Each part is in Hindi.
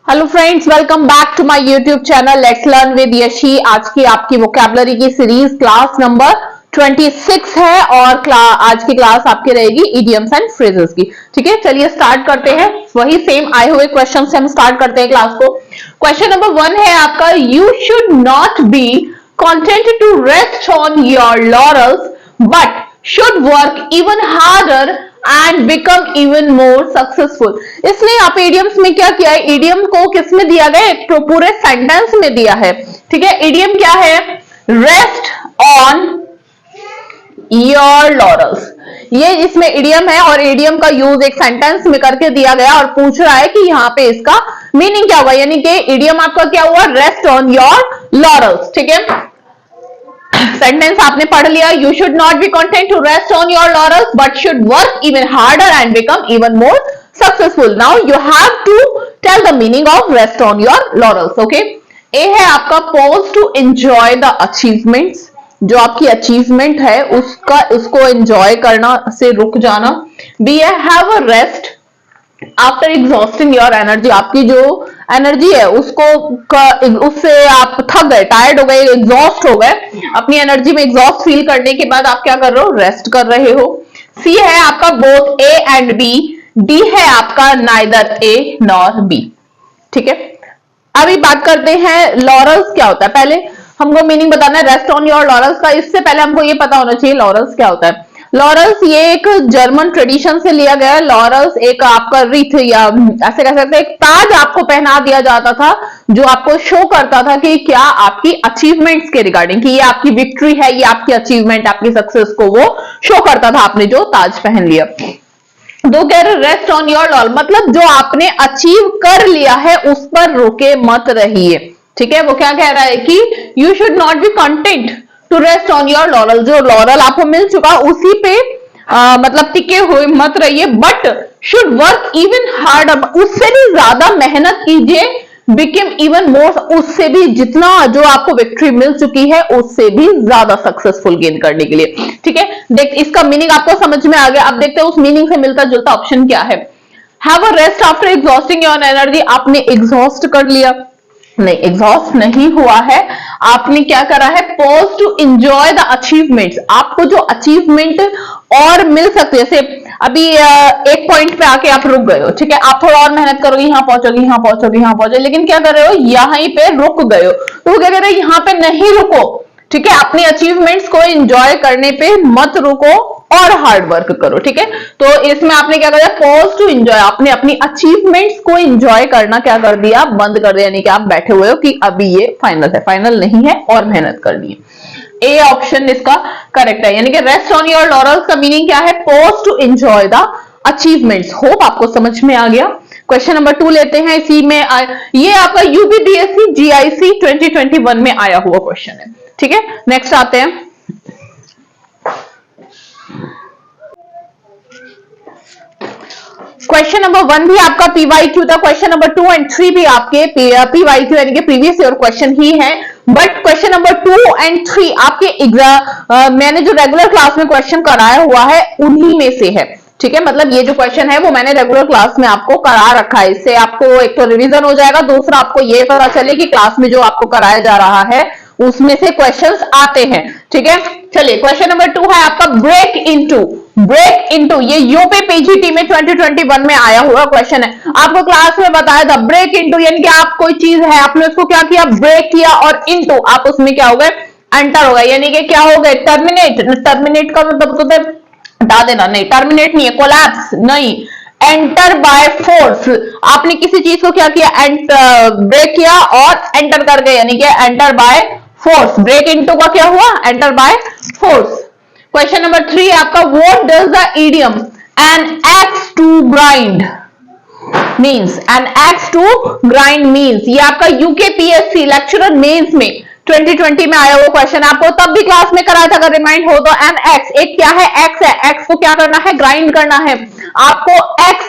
Hello friends, welcome back to my YouTube channel let's learn with Yashi. आज की आपकी वोकैबुलरी की सीरीज क्लास नंबर 26 है और आज की क्लास आपकी रहेगी इडियम्स एंड फ्रेजेस की। ठीक है, चलिए स्टार्ट करते हैं। वही सेम आए हुए क्वेश्चन से हम स्टार्ट करते हैं क्लास को। क्वेश्चन नंबर 1 है आपका, you should not B content to rest on your laurels but should work even harder and become even more successful। इसलिए यहाँ पे इडियम्स में क्या किया है, इडियम को किसमें दिया गया, एक पूरे सेंटेंस में दिया है। ठीक है, इडियम क्या है, रेस्ट ऑन योर लॉरल्स, ये इसमें इडियम है और इडियम का यूज एक सेंटेंस में करके दिया गया और पूछ रहा है कि यहाँ पे इसका मीनिंग क्या हुआ, यानी कि इडियम आपका क्या हुआ, रेस्ट ऑन योर लॉरल्स। ठीक है, सेंटेंस आपने पढ़ लिया, you should not be content to rest on your laurels but should work even harder and become even more successful. Now you have to tell the meaning of rest on your laurels. Okay, ए है आपका, pause to enjoy the achievements, जो आपकी अचीवमेंट है उसको एंजॉय करना से रुक जाना। बी है, have a rest after exhausting your energy, आपकी जो एनर्जी है उससे आप थक गए, टायर्ड हो गए, एग्जॉस्ट हो गए, अपनी एनर्जी में एग्जॉस्ट फील करने के बाद आप क्या कर रहे हो, रेस्ट कर रहे हो। सी है आपका, both A and B. D है आपका, नाइदर ए नॉर बी। ठीक है, अभी बात करते हैं लॉरल्स क्या होता है। पहले हमको मीनिंग बताना है रेस्ट ऑन योर लॉरल्स का। इससे पहले हमको ये पता होना चाहिए लॉरल्स क्या होता है। लॉरल्स ये एक जर्मन ट्रेडिशन से लिया गया है। लॉरल्स एक आपका रिथ या ऐसे कह सकते हैं एक ताज आपको पहना दिया जाता था, जो आपको शो करता था कि क्या आपकी अचीवमेंट्स के रिगार्डिंग, कि ये आपकी विक्ट्री है, ये आपकी अचीवमेंट, आपकी सक्सेस को वो शो करता था, आपने जो ताज पहन लिया। दो कह रहे रेस्ट ऑन योर लॉरल, मतलब जो आपने अचीव कर लिया है उस पर रुके मत रहिए। ठीक है, वो क्या कह रहा है कि you should not be content to rest on your laurel, जो लॉरल आपको मिल चुका उसी पे मतलब टिके हुए मत रहिए, but should work even hard, उससे भी ज्यादा मेहनत कीजिए, बिकम इवन मोर, उससे भी जितना जो आपको विक्ट्री मिल चुकी है उससे भी ज्यादा सक्सेसफुल गेन करने के लिए। ठीक है, देख इसका मीनिंग आपको समझ में आ गया। अब देखते हैं उस मीनिंग से मिलता जुलता ऑप्शन क्या है। Have a rest after exhausting your energy, आपने एग्जॉस्ट कर लिया, नहीं एग्जॉस्ट नहीं हुआ है, आपने क्या करा है, pause to enjoy the achievements, आपको जो अचीवमेंट और मिल सकते, जैसे अभी एक पॉइंट पे आके आप रुक गए हो। ठीक है, आप थोड़ा और मेहनत करोगे, यहाँ पहुंचोगे, यहाँ पहुंचोगे, यहाँ पहुंचोगे, लेकिन क्या कर रहे हो, यहीं पे रुक गए हो। तो क्या कर रहे हो, यहाँ पे नहीं रुको। ठीक है, अपने अचीवमेंट्स को एंजॉय करने पे मत रुको और हार्ड वर्क करो। ठीक है, तो इसमें आपने क्या किया, पॉज टू एंजॉय, आपने अपनी अचीवमेंट्स को एंजॉय करना क्या कर दिया, बंद कर दिया, यानी कि आप बैठे हुए हो कि अभी ये फाइनल है, फाइनल नहीं है और मेहनत करनी है। ए ऑप्शन इसका करेक्ट है, यानी कि रेस्ट ऑन योर लॉरल्स का मीनिंग क्या है, pause to enjoy the achievements. Hope आपको समझ में आ गया। क्वेश्चन नंबर 2 लेते हैं। इसी में ये आपका यूपीपीएससी जीआईसी 2021 में आया हुआ क्वेश्चन है। ठीक है, नेक्स्ट आते हैं। क्वेश्चन नंबर 1 भी आपका पीवाईक्यू था, क्वेश्चन नंबर 2 एंड 3 भी आपके पीवाईक्यू यानी कि प्रीवियस ईयर क्वेश्चन ही है, बट क्वेश्चन नंबर 2 एंड 3 आपके एग्जाम मैंने जो रेगुलर क्लास में क्वेश्चन कराया हुआ है उन्हीं में से है। ठीक है, मतलब ये जो क्वेश्चन है वो मैंने रेगुलर क्लास में आपको करा रखा है, इससे आपको एक तो रिवीजन हो जाएगा, दूसरा आपको ये पता चले कि क्लास में जो आपको कराया जा रहा है उसमें से क्वेश्चंस आते हैं। ठीक है, चलिए क्वेश्चन नंबर 2 है आपका, ब्रेक इनटू। ब्रेक इनटू ये यूपी पीजीटी में 2021 में आया हुआ क्वेश्चन है। आपको क्लास में बताया था ब्रेक इनटू, यानी कि आप कोई चीज है, आपने उसको क्या किया, ब्रेक किया, और इनटू आप उसमें क्या हो गए, एंटर हो गए, यानी कि क्या हो गए, टर्मिनेट। टर्मिनेट का मतलब तो हटा देना, नहीं टर्मिनेट नहीं है, कोलैप्स नहीं, एंटर बाय फोर्स, आपने किसी चीज को क्या किया, ब्रेक किया और एंटर कर गए, यानी कि enter by force. Break into का क्या हुआ, enter by force. Question number 3 आपका, what does the idiom an axe to grind means, an axe to grind means, ये आपका यूकेपीएससी लेक्चरर मेंस में 2020 में आया वो क्वेश्चन, आपको तब भी क्लास में कराया था, अगर रिमाइंड हो तो। एन एक्स, एक क्या है, एक्स है, एक्स को क्या करना है, ग्राइंड करना है। आपको एक्स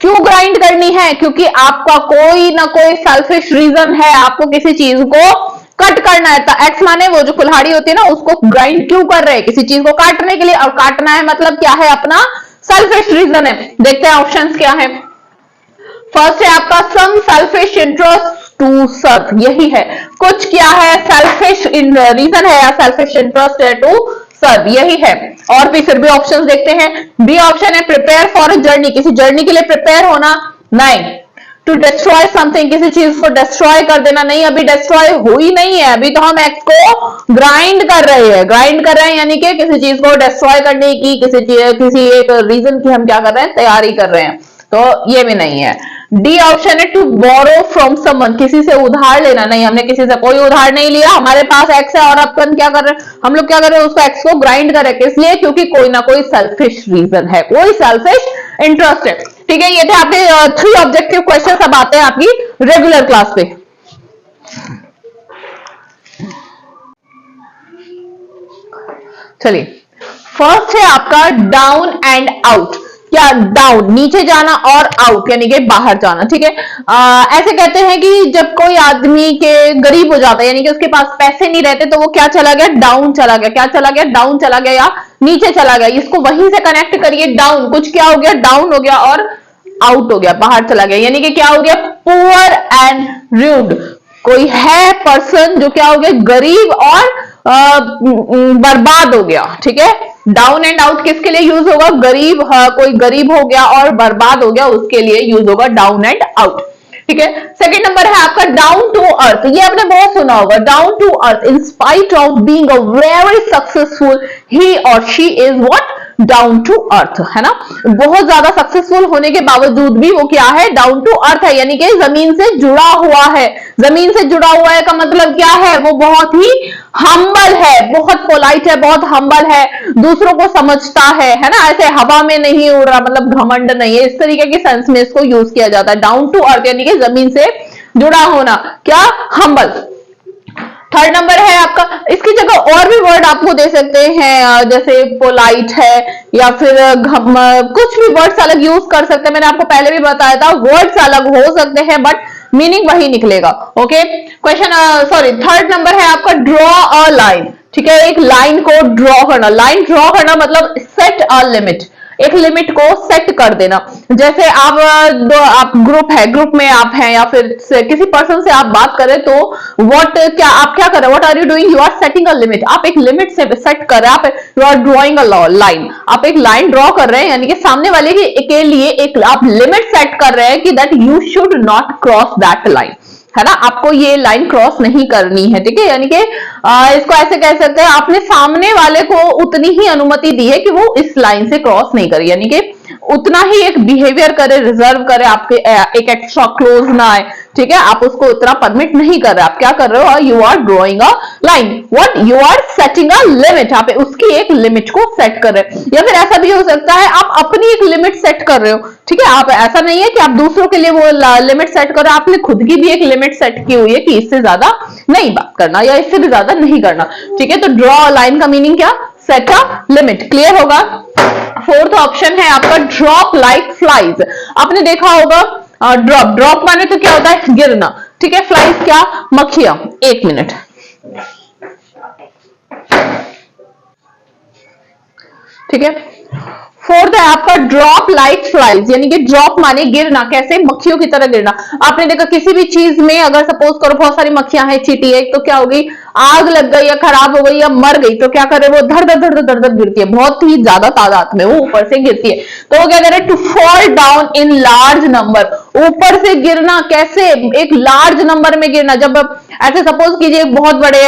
क्यों ग्राइंड करनी है, क्योंकि आपका कोई ना कोई सेल्फिश रीजन है, आपको किसी चीज को कट करना है। तो एक्स माने वो जो कुल्हाड़ी होती है ना, उसको ग्राइंड क्यों कर रहे हैं, किसी चीज को काटने के लिए, और काटना है मतलब क्या है, अपना सेल्फिश रीजन है। देखते हैं ऑप्शंस क्या है। फर्स्ट है आपका सम सेल्फिश इंटरेस्ट टू सर्व, यही है कुछ क्या है सेल्फिश रीजन है या सेल्फिश इंटरेस्ट है टू सर्व, यही है। और भी फिर भी ऑप्शंस देखते हैं। बी ऑप्शन है प्रिपेयर फॉर अ जर्नी, किसी जर्नी के लिए प्रिपेयर होना। नहीं, टू डिस्ट्रॉय समथिंग, किसी चीज को डिस्ट्रॉय कर देना। नहीं, अभी डिस्ट्रॉय हुई नहीं है, अभी तो हम एक्स को ग्राइंड कर रहे हैं, ग्राइंड कर रहे हैं यानी कि किसी चीज को डिस्ट्रॉय करने की, किसी एक रीजन की हम क्या कर रहे हैं, तैयारी कर रहे हैं, तो ये भी नहीं है। डी ऑप्शन है टू बोरो फ्रॉम समवन, किसी से उधार लेना। नहीं, हमने किसी से कोई उधार नहीं लिया, हमारे पास एक्स है और अपन क्या कर रहे हैं, हम लोग क्या कर रहे हैं, उसको एक्स को ग्राइंड कर रहे हैं, इसलिए क्योंकि कोई ना कोई सेल्फिश रीजन है, कोई सेल्फिश इंटरेस्ट है। ठीक है, ये थे आपके 3 ऑब्जेक्टिव क्वेश्चन। अब आते हैं आपकी रेगुलर क्लास पे। चलिए, फर्स्ट है आपका डाउन एंड आउट। क्या डाउन, नीचे जाना, और आउट यानी कि बाहर जाना। ठीक है, ऐसे कहते हैं कि जब कोई आदमी के गरीब हो जाता है यानी कि उसके पास पैसे नहीं रहते तो वो क्या चला गया, डाउन चला गया। क्या चला गया, डाउन चला गया या नीचे चला गया। इसको वहीं से कनेक्ट करिए, डाउन कुछ क्या हो गया, डाउन हो गया, और आउट हो गया, बाहर चला गया, यानी कि क्या हो गया, पुअर एंड रूड। कोई है पर्सन जो क्या हो गया, गरीब और बर्बाद हो गया। ठीक है, डाउन एंड आउट किसके लिए यूज होगा, गरीब, कोई गरीब हो गया और बर्बाद हो गया, उसके लिए यूज होगा डाउन एंड आउट। ठीक है, सेकंड नंबर है आपका डाउन टू अर्थ। ये आपने बहुत सुना होगा, down to earth, in spite of being a very successful he और she is what, down to earth, है ना। बहुत ज्यादा सक्सेसफुल होने के बावजूद भी वो क्या है, डाउन टू अर्थ है, यानी कि जमीन से जुड़ा हुआ है। जमीन से जुड़ा हुआ है का मतलब क्या है, वो बहुत ही हम्बल है, बहुत पोलाइट है, बहुत हम्बल है, दूसरों को समझता है ना। ऐसे हवा में नहीं उड़ रहा, मतलब घमंड नहीं है, इस तरीके के सेंस में इसको यूज किया जाता है। डाउन टू अर्थ यानी कि जमीन से जुड़ा होना, क्या, हम्बल। थर्ड नंबर है आपका, इसकी जगह और भी वर्ड आपको दे सकते हैं, जैसे पोलाइट है या फिर कुछ भी वर्ड्स अलग यूज कर सकते हैं। मैंने आपको पहले भी बताया था, वर्ड्स अलग हो सकते हैं बट मीनिंग वही निकलेगा। Okay, question sorry, third number है आपका ड्रॉ अ लाइन। ठीक है, एक लाइन को ड्रॉ करना। लाइन ड्रॉ करना मतलब सेट अ लिमिट, एक लिमिट को सेट कर देना। जैसे आप ग्रुप है, ग्रुप में आप हैं या फिर किसी पर्सन से आप बात करें तो आप क्या कर रहे हैं, what are you doing, you are setting a limit. आप एक लिमिट से सेट कर रहे हैं, आप you are drawing a line, आप एक लाइन ड्रॉ कर रहे हैं, यानी कि सामने वाले के लिए एक आप लिमिट सेट कर रहे हैं कि that you should not cross that line, है ना, आपको ये लाइन क्रॉस नहीं करनी है। ठीक है, यानी कि इसको ऐसे कह सकते हैं, आपने सामने वाले को उतनी ही अनुमति दी है कि वो इस लाइन से क्रॉस नहीं करे, यानी कि उतना ही एक बिहेवियर करे, रिजर्व करे, आपके एक एक्स्ट्रा क्लोज ना आए। ठीक है, आप उसको उतना परमिट नहीं कर रहे, आप क्या कर रहे हो, you are drawing a line, what, you are setting a limit, आप उसकी एक लिमिट को सेट कर रहे हैं। या फिर ऐसा भी हो सकता है आप अपनी एक लिमिट सेट कर रहे हो। ठीक है, आप ऐसा नहीं है कि आप दूसरों के लिए वो लिमिट सेट कर रहे हो, आपने खुद की भी एक लिमिट सेट की हुई है कि इससे ज्यादा नहीं बात करना या इससे भी ज्यादा नहीं करना। ठीक है, तो ड्रॉ लाइन का मीनिंग क्या, सेट अ लिमिट। क्लियर होगा। फोर्थ ऑप्शन है आपका ड्रॉप लाइक फ्लाइज। आपने देखा होगा ड्रॉप, ड्रॉप माने तो क्या होता है, गिरना। ठीक है, फ्लाइज क्या, मक्खियां। एक मिनट, ठीक है। फोर्थ है आपका ड्रॉप लाइक फ्लाइज, यानी कि ड्रॉप माने गिरना, कैसे, मक्खियों की तरह गिरना। आपने देखा किसी भी चीज में अगर सपोज करो बहुत सारी मक्खियां हैं, चींटी है, तो क्या हो गई, आग लग गई या खराब हो गई या मर गई तो क्या करे, वो धड़ धड़ धड़ धड़ धड़ गिरती है, बहुत ही ज्यादा तादाद में वो ऊपर से गिरती है। तो वो क्या करे, to fall down in large number, ऊपर से गिरना, कैसे, एक लार्ज नंबर में गिरना। जब ऐसे सपोज कीजिए बहुत बड़े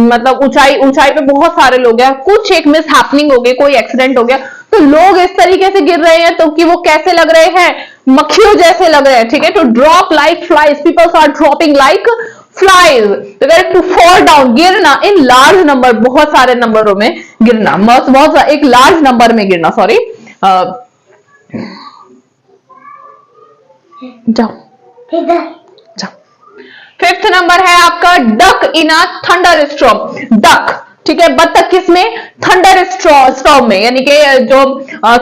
मतलब ऊंचाई पे बहुत सारे लोग हैं, कुछ एक मिस हैपनिंग हो गई, कोई एक्सीडेंट हो गया, तो लोग इस तरीके से गिर रहे हैं तो कि वो कैसे लग रहे हैं, मक्खियों जैसे लग रहे हैं। ठीक है, to drop like flies, peoples are dropping like flies. To fall down, गिरना इन लार्ज नंबर, बहुत सारे नंबरों में गिरना, बहुत एक लार्ज नंबर में गिरना, सॉरी। जाओ जाओ। फिफ्थ नंबर है आपका डक इन अ थंडर स्टॉर्म। डक, ठीक है, बत्तख किसमें, थंडर स्टॉर्म में, यानी कि जो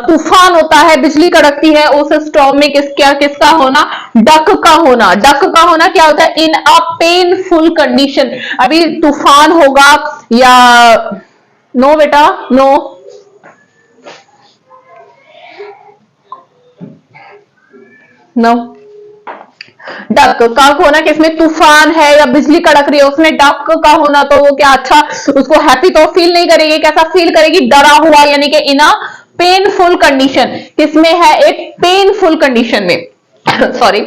तूफान होता है, बिजली कड़कती है, उस स्टॉर्म में किसका होना, डक का होना। डक का होना क्या होता है, इन अ पेनफुल कंडीशन। अभी तूफान होगा या नो बेटा, नो, नो, डक का होना कि इसमें तूफान है या बिजली कड़क रही है, उसमें डक का होना तो वो क्या अच्छा उसको हैप्पी तो फील नहीं करेगी, कैसा फील करेगी, डरा हुआ, यानी कि इन अ पेनफुल कंडीशन, किसमें है, एक पेनफुल कंडीशन में सॉरी।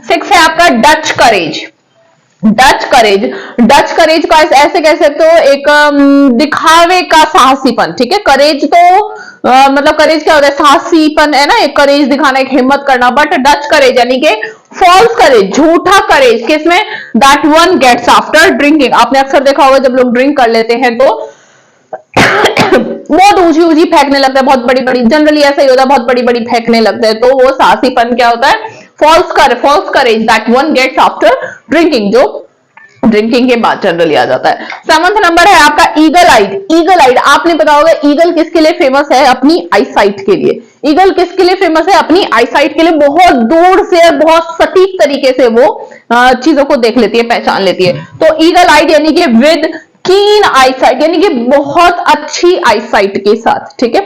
6 है आपका डच करेज। डच करेज, डच करेज का ऐसे कह सकते हो एक दिखावे का साहसीपन, ठीक है। करेज तो मतलब करेज क्या होता है, साहसीपन है ना, एक करेज दिखाना, एक हिम्मत करना, बट डच करेज यानी कि फॉल्स करेज, झूठा करेज, किसमें, that one gets after drinking. आपने अक्सर देखा होगा जब लोग ड्रिंक कर लेते हैं तो बहुत ऊंची ऊंची फेंकने लगता है, बहुत बड़ी बड़ी, जनरली ऐसा ही होता है, बहुत बड़ी बड़ी फेंकने लगता है, तो वो साहसीपन क्या होता है, false courage that one gets after drinking, जो ड्रिंकिंग के बाद जनरली आ जाता है। 7वां नंबर है आपका ईगल आइड। ईगल आइड, आपने पता होगा ईगल किसके लिए फेमस है, अपनी आईसाइट के लिए। ईगल किसके लिए फेमस है, अपनी आईसाइट के लिए, बहुत दूर से बहुत सटीक तरीके से वो चीजों को देख लेती है, पहचान लेती है। तो ईगल आइड यानी कि विद कीन आईसाइट, यानी कि बहुत अच्छी आईसाइट के साथ, ठीक है।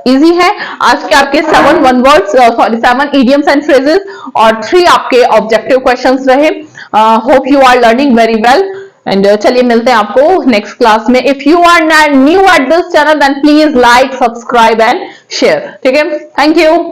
इजी है आज के आपके 7 one words, sorry 7 idioms and phrases और 3 आपके ऑब्जेक्टिव क्वेश्चंस रहे। Hope you are learning very well and चलिए मिलते हैं आपको नेक्स्ट क्लास में। If you are new at this channel then please like, subscribe and share, ठीक है। Thank you.